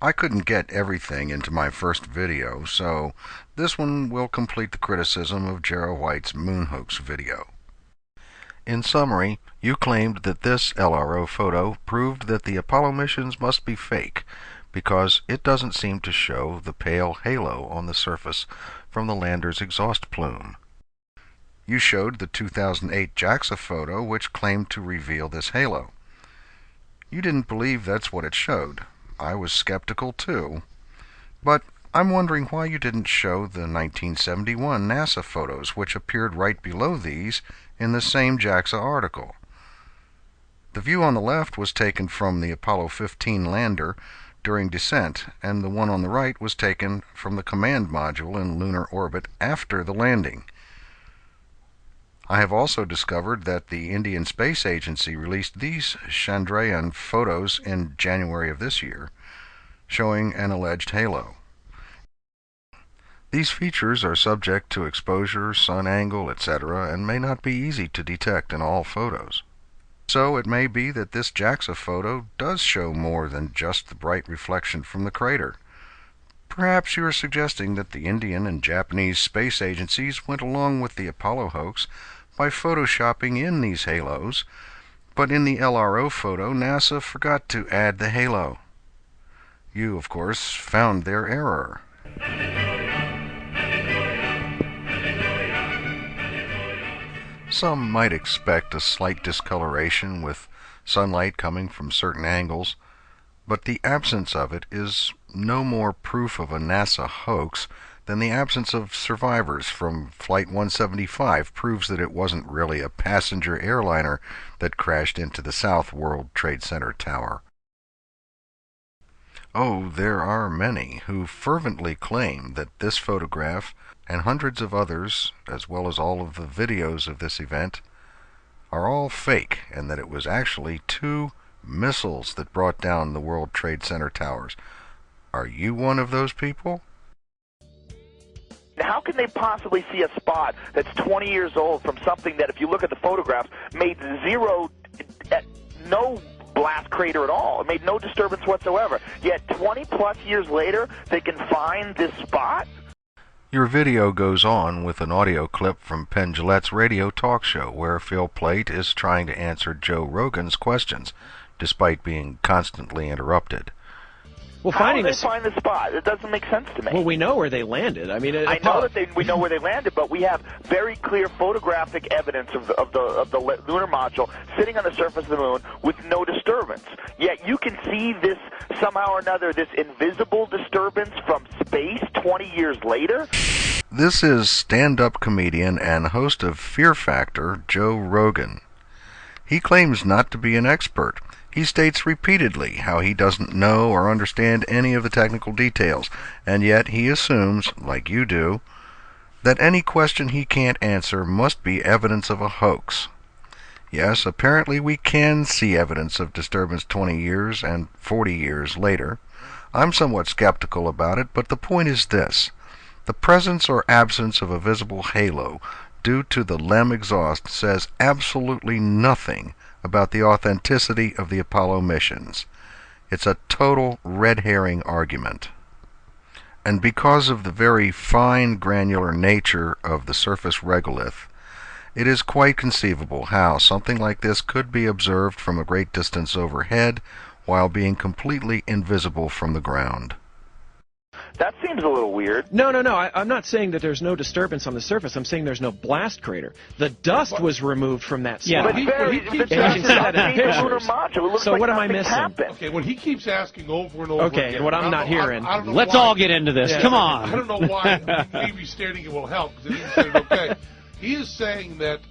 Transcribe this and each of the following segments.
I couldn't get everything into my first video, so this one will complete the criticism of Jarrah White's moon hoax video. In summary, you claimed that this LRO photo proved that the Apollo missions must be fake because it doesn't seem to show the pale halo on the surface from the lander's exhaust plume. You showed the 2008 JAXA photo, which claimed to reveal this halo. You didn't believe that's what it showed. I was skeptical too. But I'm wondering why you didn't show the 1971 NASA photos, which appeared right below these in the same JAXA article. The view on the left was taken from the Apollo 15 lander during descent, and the one on the right was taken from the command module in lunar orbit after the landing. I have also discovered that the Indian Space Agency released these Chandrayaan photos in January of this year, showing an alleged halo. These features are subject to exposure, sun angle, etc., and may not be easy to detect in all photos. So it may be that this JAXA photo does show more than just the bright reflection from the crater. Perhaps you are suggesting that the Indian and Japanese space agencies went along with the Apollo hoax by photoshopping in these halos, but in the LRO photo, NASA forgot to add the halo. You, of course, found their error. Some might expect a slight discoloration with sunlight coming from certain angles, but the absence of it is no more proof of a NASA hoax than the absence of survivors from Flight 175 proves that it wasn't really a passenger airliner that crashed into the South World Trade Center tower. Oh, there are many who fervently claim that this photograph and hundreds of others, as well as all of the videos of this event, are all fake, and that it was actually 2 missiles that brought down the World Trade Center towers. Are you one of those people? How can they possibly see a spot that's 20 years old from something that, if you look at the photographs, made no blast crater at all? It made no disturbance whatsoever. Yet 20-plus years later, they can find this spot? Your video goes on with an audio clip from Penn Jillette's radio talk show where Phil Plait is trying to answer Joe Rogan's questions, despite being constantly interrupted. Well, how do they find the spot? It doesn't make sense to me. Well, we know where they landed. I mean, I know that we know where they landed, but we have very clear photographic evidence of the lunar module sitting on the surface of the moon with no disturbance. Yet you can see this somehow or another, this invisible disturbance from space 20 years later. This is stand-up comedian and host of Fear Factor, Joe Rogan. He claims not to be an expert. He states repeatedly how he doesn't know or understand any of the technical details, and yet he assumes, like you do, that any question he can't answer must be evidence of a hoax. Yes, apparently we can see evidence of disturbance 20 years and 40 years later. I'm somewhat skeptical about it, but the point is this. The presence or absence of a visible halo due to the LEM exhaust says absolutely nothing about the authenticity of the Apollo missions. It's a total red herring argument. And because of the very fine granular nature of the surface regolith, it is quite conceivable how something like this could be observed from a great distance overhead while being completely invisible from the ground. That seems a little weird. No. I'm not saying that there's no disturbance on the surface. I'm saying there's no blast crater. The dust was removed from that spot. Yeah, but the lunar module. It looks so like what am I nothing missing? happened. Okay, what he keeps asking over and over again. Okay, what I'm not hearing. I don't know Let's why, all get into this. Yeah. Come on. I don't know why maybe stating it will help, because he said it okay. He is saying that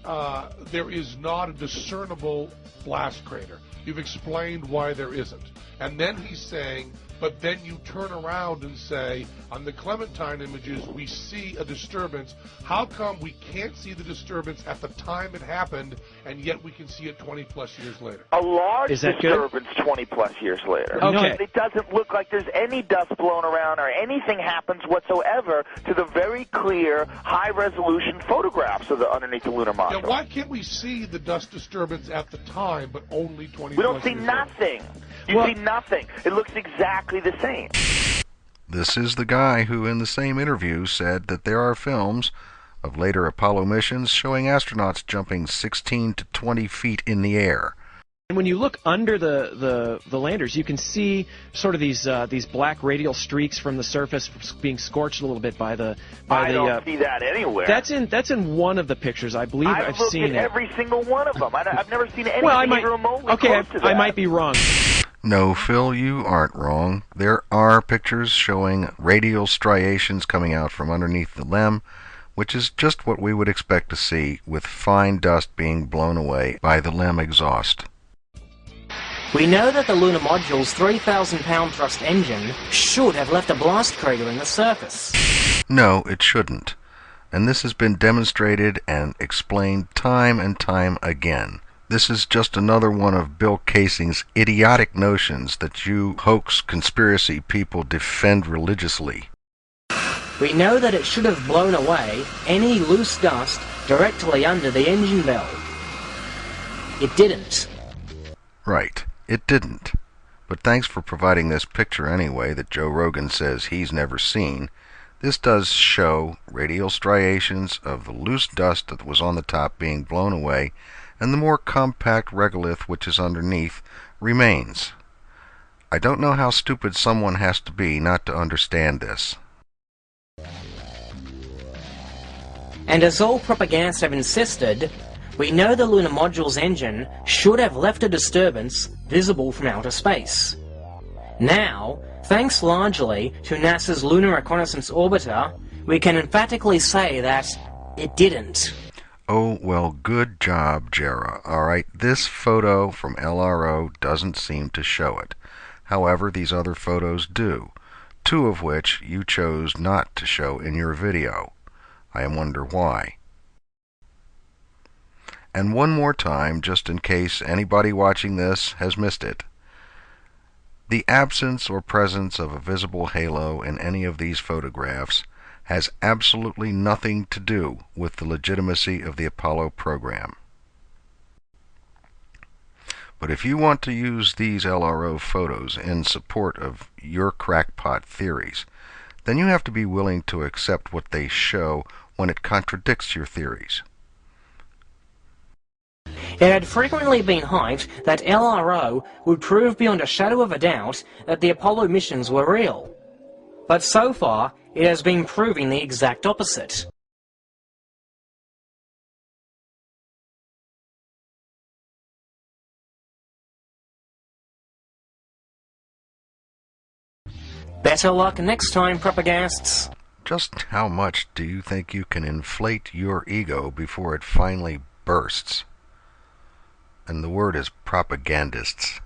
there is not a discernible blast crater. You've explained why there isn't. And then he's saying, but then you turn around and say, on the Clementine images, we see a disturbance. How come we can't see the disturbance at the time it happened, and yet we can see it 20-plus years later? A large disturbance 20-plus years later. Okay. It doesn't look like there's any dust blown around or anything happens whatsoever to the very clear, high-resolution photographs of the underneath the lunar module. Yeah, why can't we see the dust disturbance at the time, but only 20 We don't see nothing. You see nothing. It looks exactly exactly the same. This is the guy who in the same interview said that there are films of later Apollo missions showing astronauts jumping 16 to 20 feet in the air. And when you look under the landers, you can see sort of these black radial streaks from the surface being scorched a little bit by the. I don't see that anywhere. That's in one of the pictures, I believe. I've seen it. I've looked at every single one of them. I've never seen anything remotely okay, close to that. I might be wrong. No, Phil, you aren't wrong. There are pictures showing radial striations coming out from underneath the LEM, which is just what we would expect to see with fine dust being blown away by the LEM exhaust. We know that the lunar module's 3,000-pound thrust engine should have left a blast crater in the surface. No, it shouldn't. And this has been demonstrated and explained time and time again. This is just another one of Bill Casing's idiotic notions that you hoax conspiracy people defend religiously. We know that it should have blown away any loose dust directly under the engine bell. It didn't. Right. It didn't. But thanks for providing this picture anyway that Joe Rogan says he's never seen. This does show radial striations of the loose dust that was on the top being blown away, and the more compact regolith which is underneath remains. I don't know how stupid someone has to be not to understand this. And as all propagandists have insisted, we know the lunar module's engine should have left a disturbance visible from outer space. Now, thanks largely to NASA's Lunar Reconnaissance Orbiter, we can emphatically say that it didn't. Oh, well, good job, Jarrah. Alright, this photo from LRO doesn't seem to show it. However, these other photos do, two of which you chose not to show in your video. I wonder why. And one more time, just in case anybody watching this has missed it. The absence or presence of a visible halo in any of these photographs has absolutely nothing to do with the legitimacy of the Apollo program. But if you want to use these LRO photos in support of your crackpot theories, then you have to be willing to accept what they show when it contradicts your theories. It had frequently been hyped that LRO would prove beyond a shadow of a doubt that the Apollo missions were real. But so far, it has been proving the exact opposite. Better luck next time, propagandists. Just how much do you think you can inflate your ego before it finally bursts? And the word is propagandists.